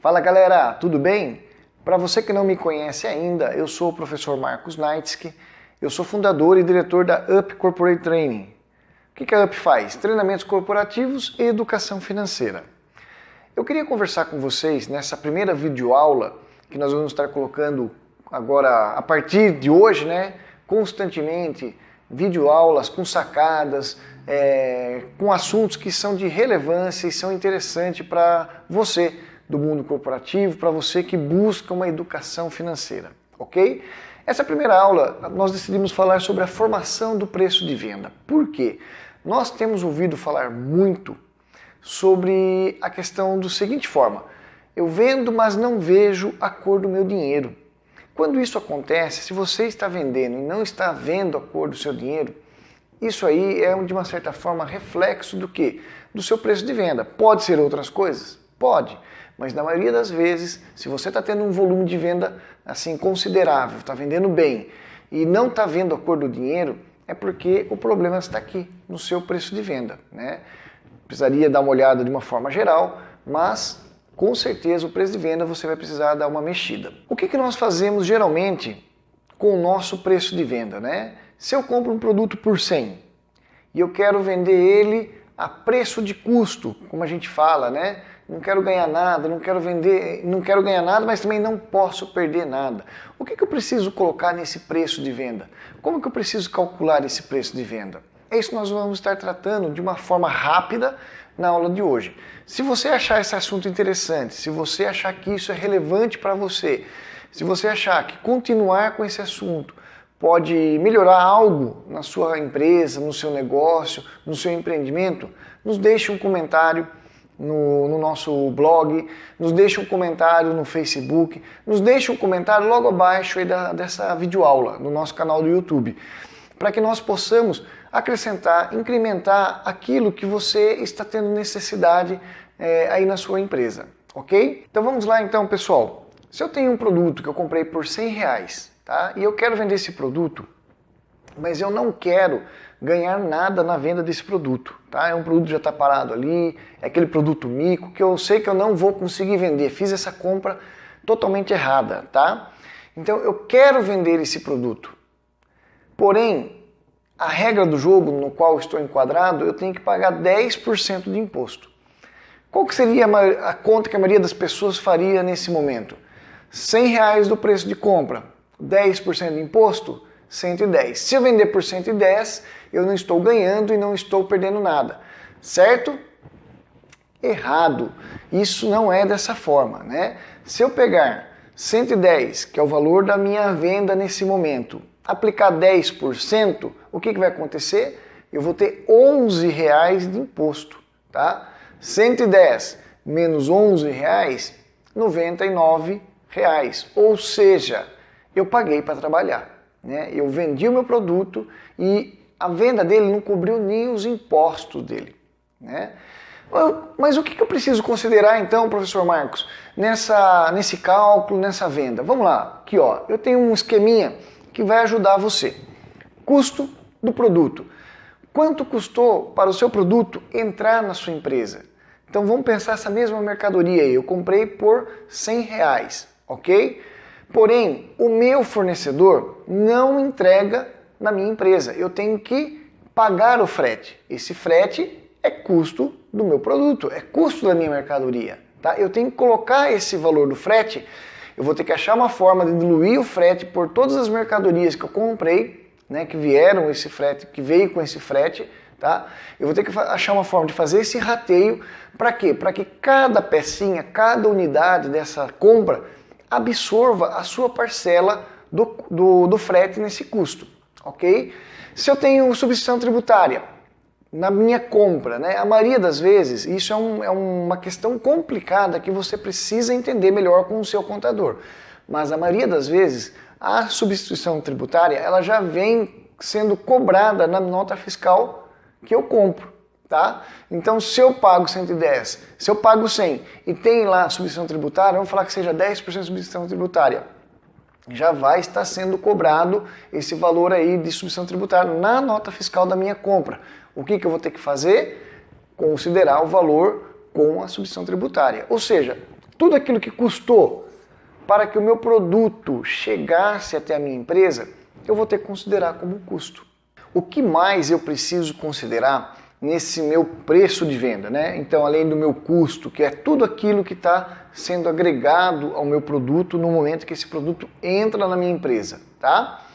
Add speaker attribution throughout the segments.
Speaker 1: Fala galera, tudo bem? Para você que não me conhece ainda, eu sou o professor Marcos Naitsky, eu sou fundador e diretor da UP Corporate Training. O que a UP faz? Treinamentos corporativos e educação financeira. Eu queria conversar com vocês nessa primeira videoaula que nós vamos estar colocando agora, a partir de hoje, constantemente, videoaulas com sacadas, com assuntos que são de relevância e são interessantes para você do mundo corporativo, para você que busca uma educação financeira, ok? Essa primeira aula nós decidimos falar sobre a formação do preço de venda. Por quê? Nós temos ouvido falar muito sobre a questão da seguinte forma: eu vendo, mas não vejo a cor do meu dinheiro. Quando isso acontece, se você está vendendo e não está vendo a cor do seu dinheiro, isso aí é de uma certa forma reflexo do quê? Do seu preço de venda. Pode ser outras coisas? Pode. Mas na maioria das vezes, se você está tendo um volume de venda assim considerável, está vendendo bem e não está vendo a cor do dinheiro, é porque o problema está aqui, no seu preço de venda, Precisaria dar uma olhada de uma forma geral, mas com certeza o preço de venda você vai precisar dar uma mexida. O que nós fazemos geralmente com o nosso preço de venda, Se eu compro um produto por 100 e eu quero vender ele a preço de custo, como a gente fala, Não quero ganhar nada, não quero ganhar nada, mas também não posso perder nada. O que eu preciso colocar nesse preço de venda? Como que eu preciso calcular esse preço de venda? É isso que nós vamos estar tratando de uma forma rápida na aula de hoje. Se você achar esse assunto interessante, se você achar que isso é relevante para você, se você achar que continuar com esse assunto pode melhorar algo na sua empresa, no seu negócio, no seu empreendimento, nos deixe um comentário no nosso blog, nos deixe um comentário no Facebook, nos deixe um comentário logo abaixo aí dessa videoaula no nosso canal do YouTube, para que nós possamos acrescentar, incrementar aquilo que você está tendo necessidade aí na sua empresa, ok? Então vamos lá então, pessoal. Se eu tenho um produto que eu comprei por R$100, e eu quero vender esse produto, mas eu não quero ganhar nada na venda desse produto, É um produto que já está parado ali, é aquele produto mico que eu sei que eu não vou conseguir vender, fiz essa compra totalmente errada, Então eu quero vender esse produto, porém a regra do jogo no qual estou enquadrado, eu tenho que pagar 10% de imposto. Qual que seria a conta que a maioria das pessoas faria nesse momento? R$100 do preço de compra, 10% de imposto, 110. Se eu vender por 110, eu não estou ganhando e não estou perdendo nada. Certo? Errado. Isso não é dessa forma, Se eu pegar 110, que é o valor da minha venda nesse momento, aplicar 10%, o que vai acontecer? Eu vou ter R$11 de imposto, 110 menos R$11, R$99. Ou seja, eu paguei para trabalhar. Eu vendi o meu produto e a venda dele não cobriu nem os impostos dele. Mas o que eu preciso considerar então, professor Marcos, nesse cálculo, nessa venda? Vamos lá, aqui eu tenho um esqueminha que vai ajudar você. Custo do produto. Quanto custou para o seu produto entrar na sua empresa? Então vamos pensar essa mesma mercadoria aí. Eu comprei por R$100, ok? Porém, o meu fornecedor não entrega na minha empresa. Eu tenho que pagar o frete. Esse frete é custo do meu produto, é custo da minha mercadoria. Eu tenho que colocar esse valor do frete, eu vou ter que achar uma forma de diluir o frete por todas as mercadorias que eu comprei, que vieram esse frete, que veio com esse frete, Eu vou ter que achar uma forma de fazer esse rateio, para quê? Para que cada pecinha, cada unidade dessa compra absorva a sua parcela do frete nesse custo, ok? Se eu tenho substituição tributária na minha compra, a maioria das vezes, isso é uma questão complicada que você precisa entender melhor com o seu contador, mas a maioria das vezes a substituição tributária ela já vem sendo cobrada na nota fiscal que eu compro. Então, se eu pago 110, se eu pago 100 e tem lá a substituição tributária, vamos falar que seja 10% de substituição tributária, já vai estar sendo cobrado esse valor aí de substituição tributária na nota fiscal da minha compra. O que eu vou ter que fazer? Considerar o valor com a substituição tributária. Ou seja, tudo aquilo que custou para que o meu produto chegasse até a minha empresa, eu vou ter que considerar como custo. O que mais eu preciso considerar nesse meu preço de venda, né? Então, além do meu custo, que é tudo aquilo que está sendo agregado ao meu produto no momento que esse produto entra na minha empresa, tá?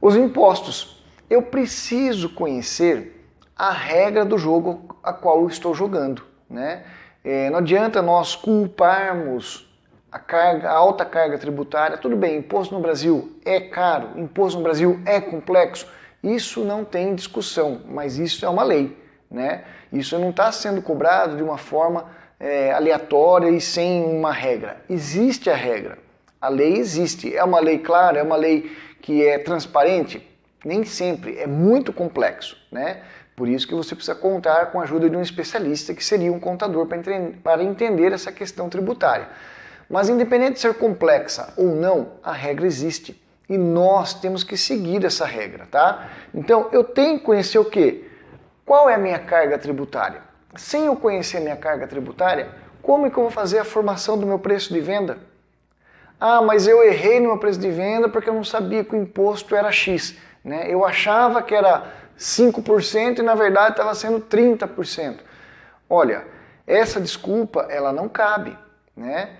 Speaker 1: Os impostos. Eu preciso conhecer a regra do jogo a qual eu estou jogando, né? Não adianta nós culparmos a alta carga tributária. Tudo bem, imposto no Brasil é caro, imposto no Brasil é complexo. Isso não tem discussão, mas isso é uma lei, né? Isso não está sendo cobrado de uma forma aleatória e sem uma regra. Existe a regra, a lei existe. É uma lei clara, é uma lei que é transparente? Nem sempre, é muito complexo, né? Por isso que você precisa contar com a ajuda de um especialista, que seria um contador, para entender essa questão tributária. Mas independente de ser complexa ou não, a regra existe. E nós temos que seguir essa regra, tá? Então, eu tenho que conhecer o quê? Qual é a minha carga tributária? Sem eu conhecer a minha carga tributária, como é que eu vou fazer a formação do meu preço de venda? Ah, mas eu errei no meu preço de venda porque eu não sabia que o imposto era X, né? Eu achava que era 5% e na verdade estava sendo 30%. Olha, essa desculpa, ela não cabe, né?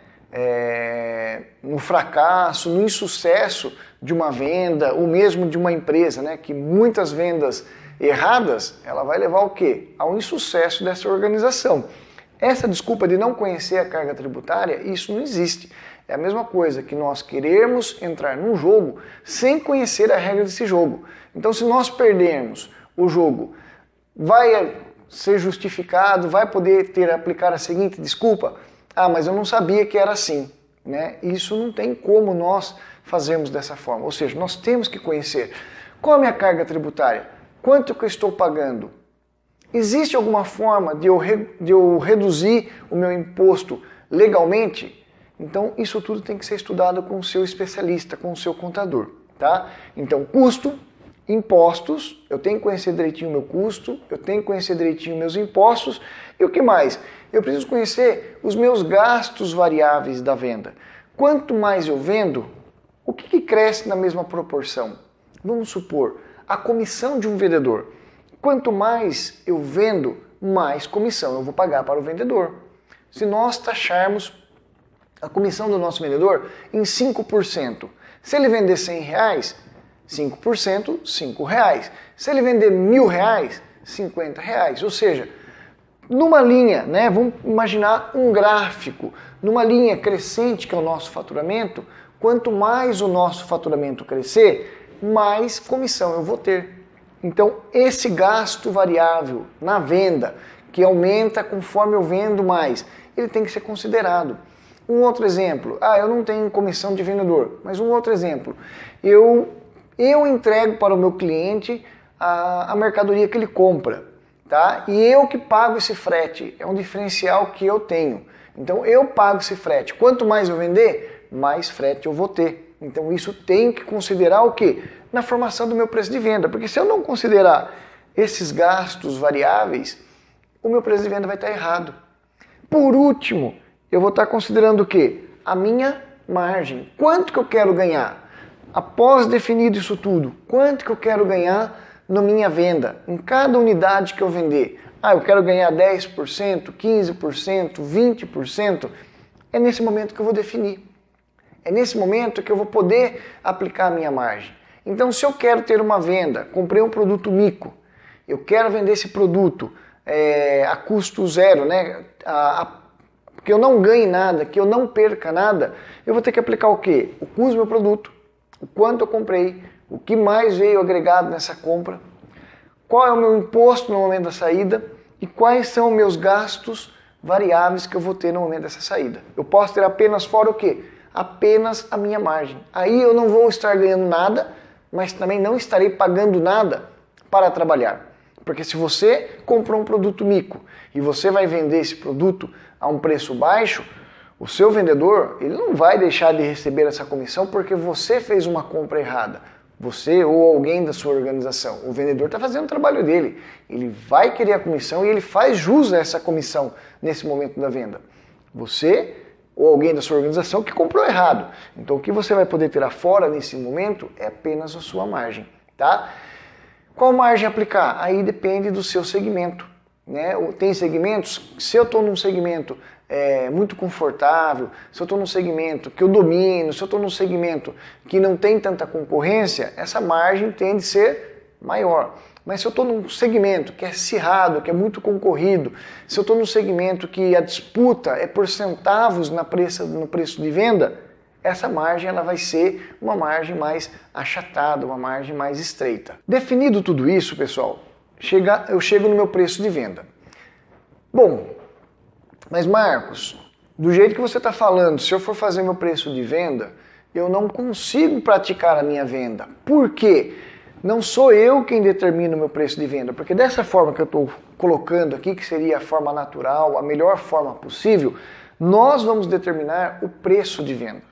Speaker 1: No fracasso, no insucesso de uma venda, ou mesmo de uma empresa, né, que muitas vendas erradas, ela vai levar ao quê? Ao insucesso dessa organização. Essa desculpa de não conhecer a carga tributária, isso não existe. É a mesma coisa que nós queremos entrar num jogo sem conhecer a regra desse jogo. Então, se nós perdermos o jogo, vai ser justificado, vai poder aplicar a seguinte desculpa: ah, mas eu não sabia que era assim, né? Isso não tem como nós fazermos dessa forma. Ou seja, nós temos que conhecer qual é a minha carga tributária, quanto que eu estou pagando. Existe alguma forma de eu reduzir o meu imposto legalmente? Então, isso tudo tem que ser estudado com o seu especialista, com o seu contador, tá? Então, custo, impostos, eu tenho que conhecer direitinho o meu custo, eu tenho que conhecer direitinho meus impostos, e o que mais? Eu preciso conhecer os meus gastos variáveis da venda. Quanto mais eu vendo, o que cresce na mesma proporção? Vamos supor, a comissão de um vendedor. Quanto mais eu vendo, mais comissão eu vou pagar para o vendedor. Se nós taxarmos a comissão do nosso vendedor em 5%, se ele vender R$100, 5%, R$5. Se ele vender R$1.000, R$50. Ou seja, numa linha, né, vamos imaginar um gráfico, numa linha crescente que é o nosso faturamento, quanto mais o nosso faturamento crescer, mais comissão eu vou ter. Então, esse gasto variável na venda, que aumenta conforme eu vendo mais, ele tem que ser considerado. Um outro exemplo, eu não tenho comissão de vendedor, mas um outro exemplo, eu entrego para o meu cliente a mercadoria que ele compra, tá? E eu que pago esse frete, é um diferencial que eu tenho. Então eu pago esse frete. Quanto mais eu vender, mais frete eu vou ter. Então isso tenho que considerar o quê? Na formação do meu preço de venda, porque se eu não considerar esses gastos variáveis, o meu preço de venda vai estar errado. Por último, eu vou estar considerando o quê? A minha margem. Quanto que eu quero ganhar? Após definido isso tudo, quanto que eu quero ganhar na minha venda? Em cada unidade que eu vender. Eu quero ganhar 10%, 15%, 20%. É nesse momento que eu vou definir. É nesse momento que eu vou poder aplicar a minha margem. Então, se eu quero ter uma venda, comprei um produto mico, eu quero vender esse produto a custo zero, né? Que eu não ganhe nada, que eu não perca nada, eu vou ter que aplicar o quê? O custo do meu produto, o quanto eu comprei, o que mais veio agregado nessa compra, qual é o meu imposto no momento da saída e quais são os meus gastos variáveis que eu vou ter no momento dessa saída. Eu posso ter apenas fora o quê? Apenas a minha margem. Aí eu não vou estar ganhando nada, mas também não estarei pagando nada para trabalhar. Porque se você comprou um produto mico e você vai vender esse produto a um preço baixo, o seu vendedor ele não vai deixar de receber essa comissão porque você fez uma compra errada. Você ou alguém da sua organização. O vendedor está fazendo o trabalho dele. Ele vai querer a comissão e ele faz jus a essa comissão nesse momento da venda. Você ou alguém da sua organização que comprou errado. Então o que você vai poder tirar fora nesse momento é apenas a sua margem, tá? Qual margem aplicar? Aí depende do seu segmento, né? Tem segmentos, se eu estou num segmento muito confortável, se eu estou num segmento que eu domino, se eu estou num segmento que não tem tanta concorrência, essa margem tende a ser maior. Mas se eu estou num segmento que é acirrado, que é muito concorrido, se eu estou num segmento que a disputa é por centavos no preço de venda, essa margem ela vai ser uma margem mais achatada, uma margem mais estreita. Definido tudo isso, pessoal, eu chego no meu preço de venda. Bom, mas Marcos, do jeito que você está falando, se eu for fazer meu preço de venda, eu não consigo praticar a minha venda. Por quê? Não sou eu quem determina o meu preço de venda, porque dessa forma que eu estou colocando aqui, que seria a forma natural, a melhor forma possível, nós vamos determinar o preço de venda,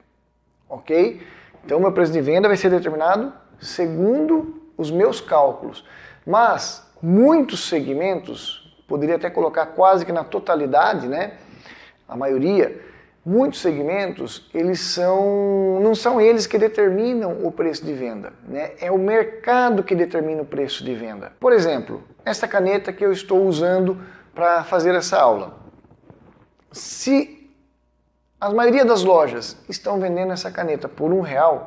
Speaker 1: ok? Então, meu preço de venda vai ser determinado segundo os meus cálculos. Mas muitos segmentos, poderia até colocar quase que na totalidade, né? A maioria, muitos segmentos, não são eles que determinam o preço de venda, né? É o mercado que determina o preço de venda. Por exemplo, esta caneta que eu estou usando para fazer essa aula. Se a maioria das lojas estão vendendo essa caneta por R$1,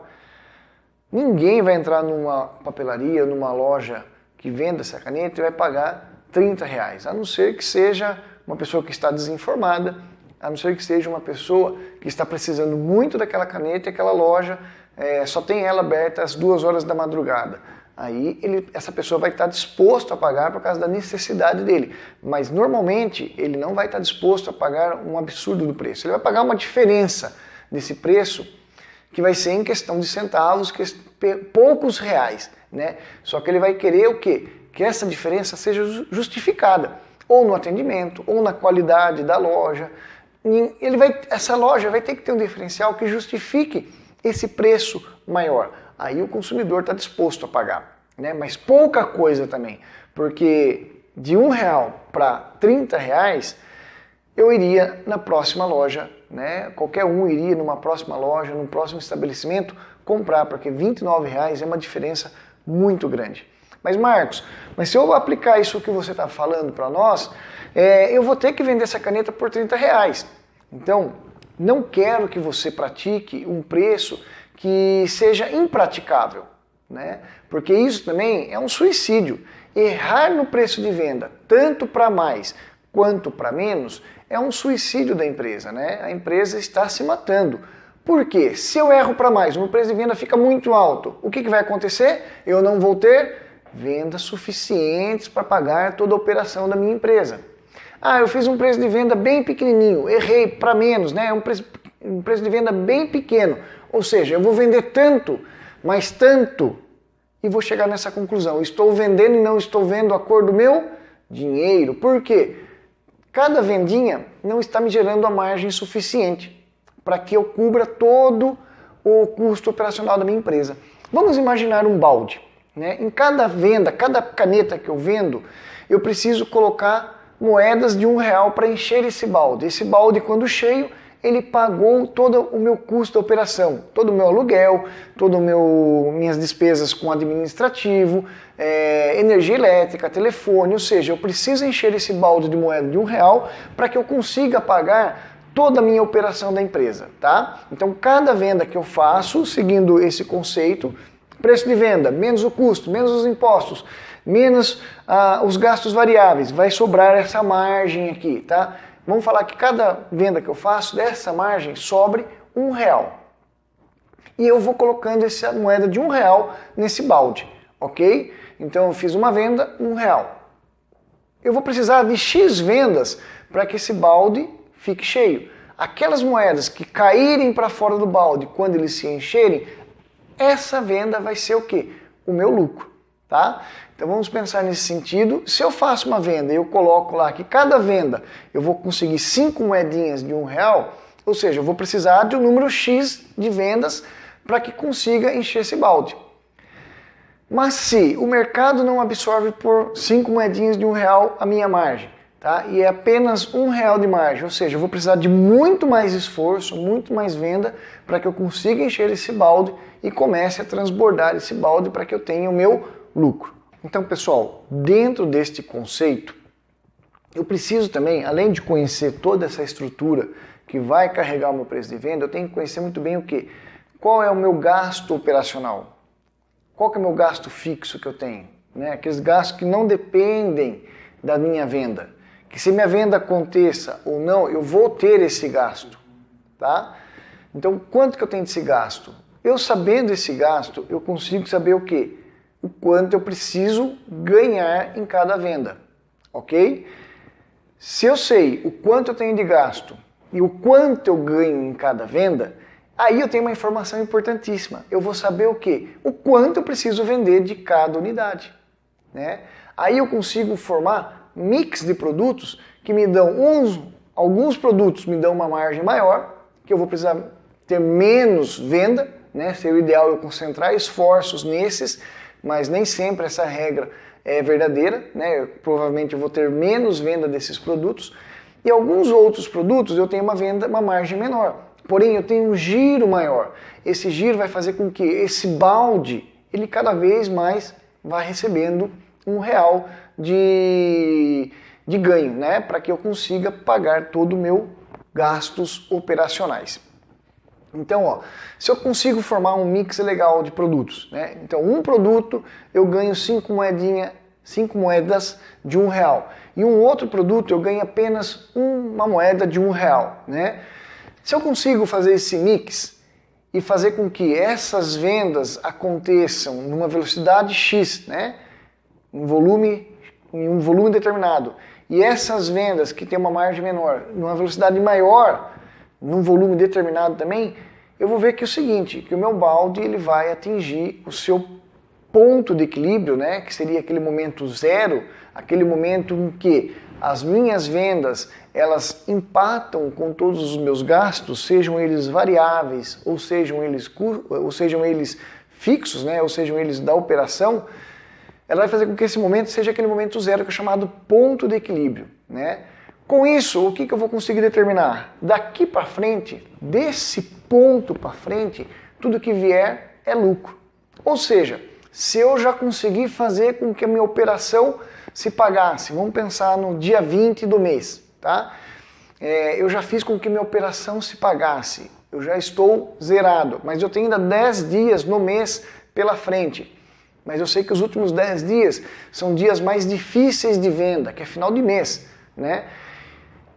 Speaker 1: ninguém vai entrar numa papelaria, numa loja que venda essa caneta e vai pagar R$30, a não ser que seja uma pessoa que está desinformada, a não ser que seja uma pessoa que está precisando muito daquela caneta e aquela loja só tem ela aberta às 2 horas da madrugada. Aí essa pessoa vai estar disposto a pagar por causa da necessidade dele. Mas normalmente ele não vai estar disposto a pagar um absurdo do preço. Ele vai pagar uma diferença desse preço que vai ser em questão de centavos, poucos reais, né? Só que ele vai querer o quê? Que essa diferença seja justificada, ou no atendimento, ou na qualidade da loja. Essa loja vai ter que ter um diferencial que justifique esse preço maior. Aí o consumidor está disposto a pagar, né? Mas pouca coisa também, porque de R$1 para R$30 eu iria na próxima loja, né? Qualquer um iria numa próxima loja, num próximo estabelecimento comprar, porque R$29 é uma diferença muito grande. Mas Marcos, se eu aplicar isso que você está falando para nós, eu vou ter que vender essa caneta por R$30. Então, não quero que você pratique um preço que seja impraticável, né? Porque isso também é um suicídio. Errar no preço de venda, tanto para mais quanto para menos, é um suicídio da empresa, né? A empresa está se matando. Por quê? Se eu erro para mais, o meu preço de venda fica muito alto, o que vai acontecer? Eu não vou ter vendas suficientes para pagar toda a operação da minha empresa. Eu fiz um preço de venda bem pequenininho, errei para menos, né? Um preço de venda bem pequeno. Ou seja, eu vou vender tanto, mas tanto, e vou chegar nessa conclusão. Estou vendendo e não estou vendo a cor do meu dinheiro. Por quê? Cada vendinha não está me gerando a margem suficiente para que eu cubra todo o custo operacional da minha empresa. Vamos imaginar um balde, né? Em cada venda, cada caneta que eu vendo, eu preciso colocar moedas de R$1 para encher esse balde. Esse balde, quando cheio, ele pagou todo o meu custo da operação, todo o meu aluguel, minhas despesas com administrativo, energia elétrica, telefone, ou seja, eu preciso encher esse balde de moeda de R$1 para que eu consiga pagar toda a minha operação da empresa, tá? Então, cada venda que eu faço, seguindo esse conceito, preço de venda, menos o custo, menos os impostos, menos os gastos variáveis, vai sobrar essa margem aqui, tá? Vamos falar que cada venda que eu faço, dessa margem, sobre R$1. E eu vou colocando essa moeda de R$1 nesse balde, ok? Então eu fiz uma venda, R$1. Eu vou precisar de X vendas para que esse balde fique cheio. Aquelas moedas que caírem para fora do balde quando eles se encherem, essa venda vai ser o quê? O meu lucro, tá? Então vamos pensar nesse sentido. Se eu faço uma venda e eu coloco lá que cada venda eu vou conseguir 5 moedinhas de R$1, ou seja, eu vou precisar de um número X de vendas para que consiga encher esse balde. Mas se o mercado não absorve por 5 moedinhas de R$1 a minha margem, tá? E é apenas R$1 de margem, ou seja, eu vou precisar de muito mais esforço, muito mais venda para que eu consiga encher esse balde e comece a transbordar esse balde para que eu tenha o meu lucro. Então, pessoal, dentro deste conceito, eu preciso também, além de conhecer toda essa estrutura que vai carregar o meu preço de venda, eu tenho que conhecer muito bem o quê? Qual é o meu gasto operacional? Qual que é o meu gasto fixo que eu tenho? Né? Aqueles gastos que não dependem da minha venda. Que se minha venda aconteça ou não, eu vou ter esse gasto. Tá? Então, quanto que eu tenho desse gasto? Eu sabendo esse gasto, eu consigo saber o quê? O quanto eu preciso ganhar em cada venda. Ok? Se eu sei o quanto eu tenho de gasto e o quanto eu ganho em cada venda, aí eu tenho uma informação importantíssima. Eu vou saber o quê? O quanto eu preciso vender de cada unidade. Né? Aí eu consigo formar mix de produtos que me dão alguns produtos me dão uma margem maior, que eu vou precisar ter menos venda, né? Seria o ideal eu concentrar esforços nesses, mas nem sempre essa regra é verdadeira, né? Provavelmente eu vou ter menos venda desses produtos, e alguns outros produtos eu tenho uma margem menor. Porém, eu tenho um giro maior. Esse giro vai fazer com que esse balde, ele cada vez mais vá recebendo R$1 de ganho, né? Para que eu consiga pagar todo o meu gastos operacionais. Então, ó, se eu consigo formar um mix legal de produtos, né? Então, um produto eu ganho 5 moedas de R$1. E um outro produto eu ganho apenas uma moeda de R$1, né? Se eu consigo fazer esse mix e fazer com que essas vendas aconteçam numa velocidade X, né? Em um volume determinado, e essas vendas que têm uma margem menor, numa velocidade maior, num volume determinado também, eu vou ver que é o seguinte, que o meu balde ele vai atingir o seu ponto de equilíbrio, né? Que seria aquele momento zero, aquele momento em que as minhas vendas elas empatam com todos os meus gastos, sejam eles variáveis ou sejam eles fixos, né? Ou sejam eles da operação. Ela vai fazer com que esse momento seja aquele momento zero, que é chamado ponto de equilíbrio, né? Com isso, o que eu vou conseguir determinar? Daqui para frente, desse ponto para frente, tudo que vier é lucro. Ou seja, se eu já conseguir fazer com que a minha operação se pagasse, vamos pensar no dia 20 do mês, tá? Eu já fiz com que minha operação se pagasse, eu já estou zerado, mas eu tenho ainda 10 dias no mês pela frente. Mas eu sei que os últimos 10 dias são dias mais difíceis de venda, que é final de mês, né?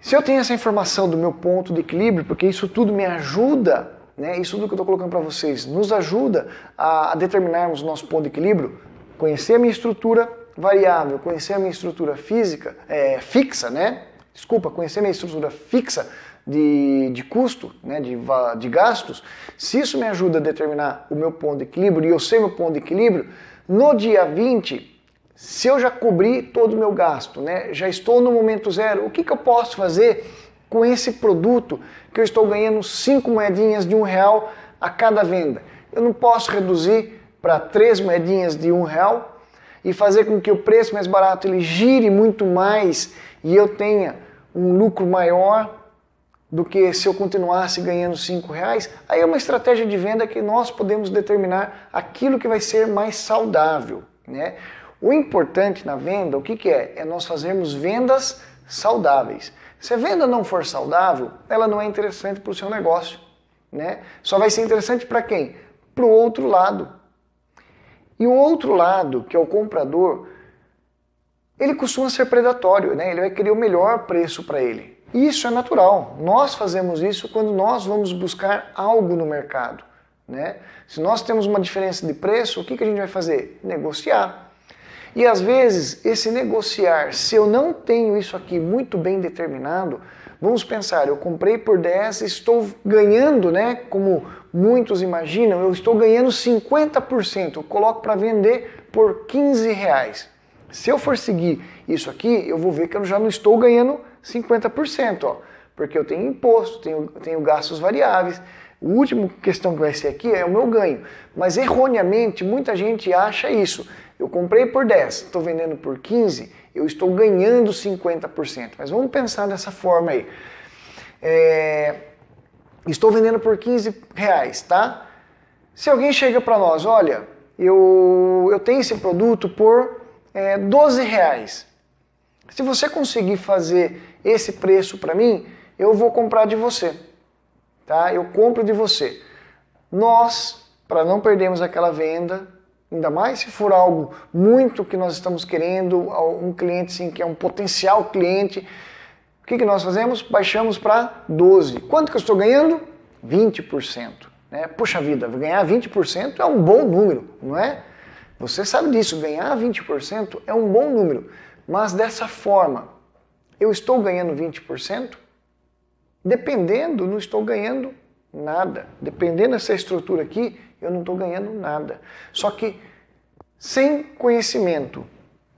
Speaker 1: Se eu tenho essa informação do meu ponto de equilíbrio, porque isso tudo me ajuda, né? Isso tudo que eu estou colocando para vocês nos ajuda a determinarmos o nosso ponto de equilíbrio, conhecer a minha estrutura variável, conhecer a minha estrutura fixa, né? Desculpa, conhecer a minha estrutura fixa de custo, né? de gastos. Se isso me ajuda a determinar o meu ponto de equilíbrio e eu sei meu ponto de equilíbrio, no dia 20, se eu já cobri todo o meu gasto, né? Já estou no momento zero, o que eu posso fazer com esse produto que eu estou ganhando 5 moedinhas de R$1 a cada venda? Eu não posso reduzir para 3 moedinhas de R$1 e fazer com que o preço mais barato ele gire muito mais e eu tenha um lucro maior do que se eu continuasse ganhando R$5? Aí é uma estratégia de venda que nós podemos determinar aquilo que vai ser mais saudável, né? O importante na venda, o que é? É nós fazermos vendas saudáveis. Se a venda não for saudável, ela não é interessante para o seu negócio, né? Só vai ser interessante para quem? Para o outro lado. E o outro lado, que é o comprador, ele costuma ser predatório, né? Ele vai querer o melhor preço para ele. Isso é natural. Nós fazemos isso quando nós vamos buscar algo no mercado, né? Se nós temos uma diferença de preço, o que a gente vai fazer? Negociar. E às vezes, esse negociar, se eu não tenho isso aqui muito bem determinado, vamos pensar, eu comprei por 10, estou ganhando, né? Como muitos imaginam, eu estou ganhando 50%, eu coloco para vender por R$15. Se eu for seguir isso aqui, eu vou ver que eu já não estou ganhando 50%, ó, porque eu tenho imposto, tenho gastos variáveis. A última questão que vai ser aqui é o meu ganho. Mas erroneamente, muita gente acha isso. Eu comprei por 10, estou vendendo por 15, eu estou ganhando 50%. Mas vamos pensar dessa forma aí. Estou vendendo por R$15, tá? Se alguém chega para nós, olha, eu tenho esse produto por R$12. Se você conseguir fazer esse preço para mim, eu vou comprar de você, tá? Eu compro de você. Nós, para não perdermos aquela venda, ainda mais se for algo muito que nós estamos querendo, um cliente sim, que é um potencial cliente, o que nós fazemos? Baixamos para 12. Quanto que eu estou ganhando? 20%. Né? Puxa vida, ganhar 20% é um bom número, não é? Você sabe disso, ganhar 20% é um bom número. Mas dessa forma, eu estou ganhando 20%? Dependendo, não estou ganhando nada. Dependendo dessa estrutura aqui, eu não estou ganhando nada. Só que sem conhecimento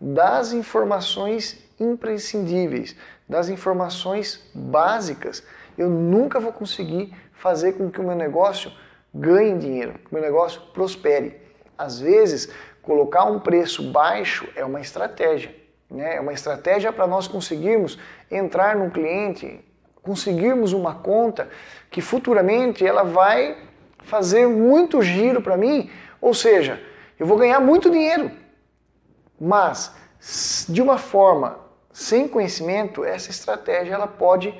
Speaker 1: das informações imprescindíveis, das informações básicas, eu nunca vou conseguir fazer com que o meu negócio ganhe dinheiro, que o meu negócio prospere. Às vezes, colocar um preço baixo é uma estratégia, né? É uma estratégia para nós conseguirmos entrar num cliente, conseguirmos uma conta que futuramente ela vai fazer muito giro para mim, ou seja, eu vou ganhar muito dinheiro. Mas, de uma forma sem conhecimento, essa estratégia ela pode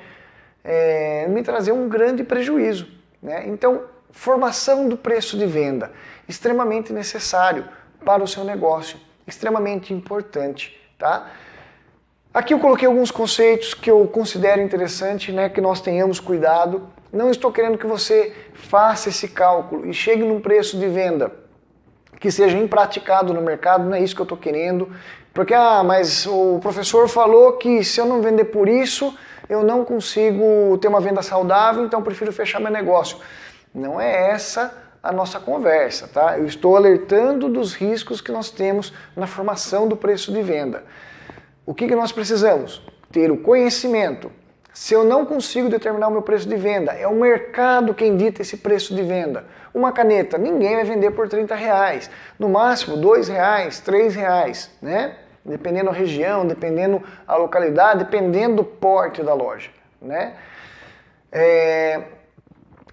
Speaker 1: me trazer um grande prejuízo, né? Então, formação do preço de venda, extremamente necessário para o seu negócio, extremamente importante, tá? Aqui eu coloquei alguns conceitos que eu considero interessante, né, que nós tenhamos cuidado. Não estou querendo que você faça esse cálculo e chegue num preço de venda que seja impraticado no mercado, não é isso que eu estou querendo. Porque, mas o professor falou que se eu não vender por isso, eu não consigo ter uma venda saudável, então eu prefiro fechar meu negócio. Não é essa a nossa conversa, tá? Eu estou alertando dos riscos que nós temos na formação do preço de venda. O que nós precisamos? Ter o conhecimento. Se eu não consigo determinar o meu preço de venda, é o mercado quem dita esse preço de venda. Uma caneta, ninguém vai vender por R$30. No máximo, R$2, R$3, né? Dependendo da região, dependendo da localidade, dependendo do porte da loja, né?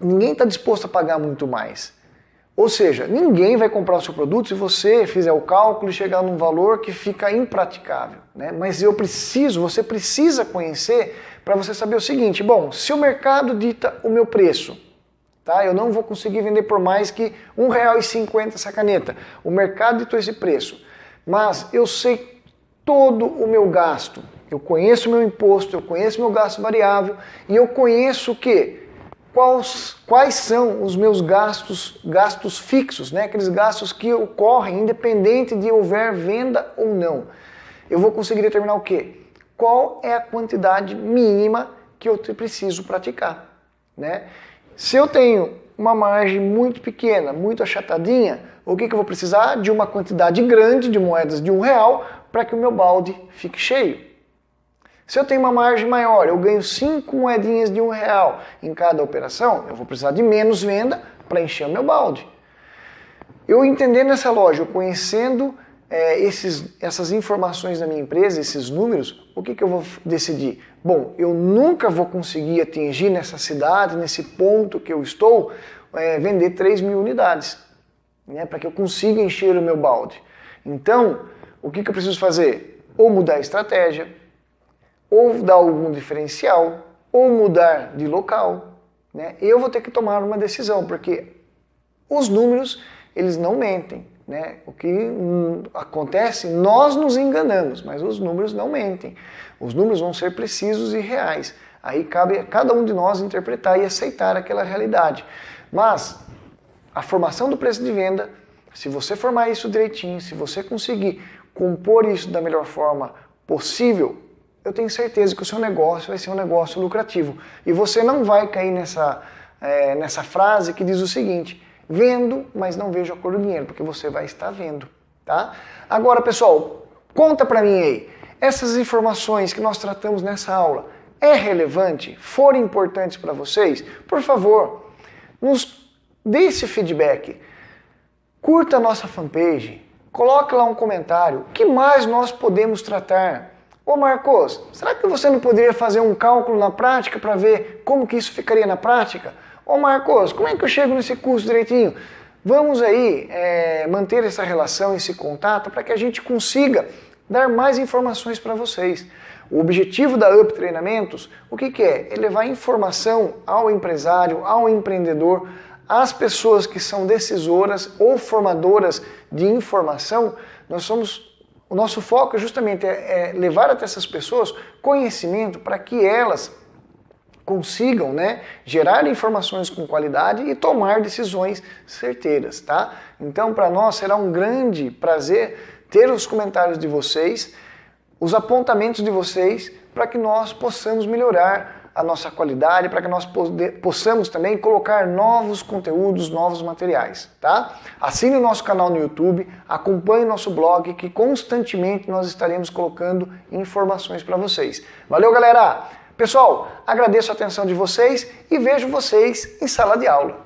Speaker 1: Ninguém está disposto a pagar muito mais. Ou seja, ninguém vai comprar o seu produto se você fizer o cálculo e chegar num valor que fica impraticável, né? Mas você precisa conhecer para você saber o seguinte, bom, se o mercado dita o meu preço, tá? Eu não vou conseguir vender por mais que R$1,50 essa caneta. O mercado ditou esse preço, mas eu sei todo o meu gasto, eu conheço o meu imposto, eu conheço o meu gasto variável e eu conheço o quê? Quais são os meus gastos fixos, né? Aqueles gastos que ocorrem independente de houver venda ou não. Eu vou conseguir determinar o quê? Qual é a quantidade mínima que eu preciso praticar, né? Se eu tenho uma margem muito pequena, muito achatadinha, o que eu vou precisar? De uma quantidade grande de moedas de R$1 para que o meu balde fique cheio. Se eu tenho uma margem maior, eu ganho 5 moedinhas de R$1 em cada operação, eu vou precisar de menos venda para encher o meu balde. Eu entendendo essa lógica, eu conhecendo essas informações da minha empresa, esses números, o que eu vou decidir? Bom, eu nunca vou conseguir atingir nessa cidade, nesse ponto que eu estou, vender 3.000 unidades, né, para que eu consiga encher o meu balde. Então, o que eu preciso fazer? Ou mudar a estratégia, ou dar algum diferencial, ou mudar de local, né? Eu vou ter que tomar uma decisão, porque os números, eles não mentem, né? O que acontece, nós nos enganamos, mas os números não mentem. Os números vão ser precisos e reais. Aí cabe a cada um de nós interpretar e aceitar aquela realidade. Mas a formação do preço de venda, se você formar isso direitinho, se você conseguir compor isso da melhor forma possível, eu tenho certeza que o seu negócio vai ser um negócio lucrativo. E você não vai cair nessa frase que diz o seguinte, vendo, mas não vejo a cor do dinheiro, porque você vai estar vendo, tá? Agora, pessoal, conta pra mim aí, essas informações que nós tratamos nessa aula, é relevante? Foram importantes para vocês? Por favor, nos dê esse feedback. Curta a nossa fanpage, coloque lá um comentário. O que mais nós podemos tratar? Ô Marcos, será que você não poderia fazer um cálculo na prática para ver como que isso ficaria na prática? Ô Marcos, como é que eu chego nesse curso direitinho? Vamos aí manter essa relação, esse contato, para que a gente consiga dar mais informações para vocês. O objetivo da UP Treinamentos, o que é? É levar informação ao empresário, ao empreendedor, às pessoas que são decisoras ou formadoras de informação. O nosso foco justamente é levar até essas pessoas conhecimento para que elas consigam, né, gerar informações com qualidade e tomar decisões certeiras, tá? Então, para nós será um grande prazer ter os comentários de vocês, os apontamentos de vocês, para que nós possamos melhorar a nossa qualidade, para que nós possamos também colocar novos conteúdos, novos materiais, tá? Assine o nosso canal no YouTube, acompanhe nosso blog, que constantemente nós estaremos colocando informações para vocês. Valeu, galera! Pessoal, agradeço a atenção de vocês e vejo vocês em sala de aula.